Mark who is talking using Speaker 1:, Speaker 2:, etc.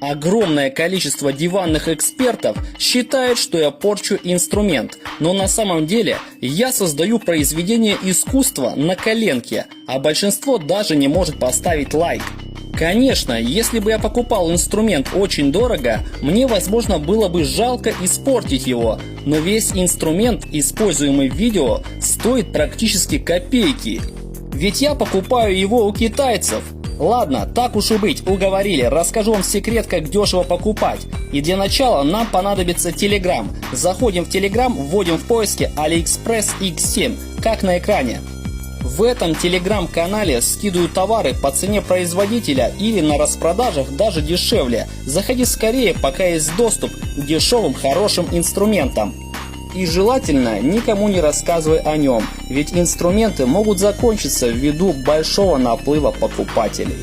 Speaker 1: Огромное количество диванных экспертов считает, что я порчу инструмент, но на самом деле я создаю произведение искусства на коленке, а большинство даже не может поставить лайк. Конечно, если бы я покупал инструмент очень дорого, мне, возможно, было бы жалко испортить его, но весь инструмент, используемый в видео, стоит практически копейки. Ведь я покупаю его у китайцев. Ладно, так уж и быть, уговорили, расскажу вам секрет, как дешево покупать. И для начала нам понадобится Telegram. Заходим в Telegram, вводим в поиске AliExpress X7, как на экране. В этом телеграм-канале скидывают товары по цене производителя или на распродажах даже дешевле. Заходи скорее, пока есть доступ к дешевым хорошим инструментам. И желательно никому не рассказывай о нем, ведь инструменты могут закончиться ввиду большого наплыва покупателей.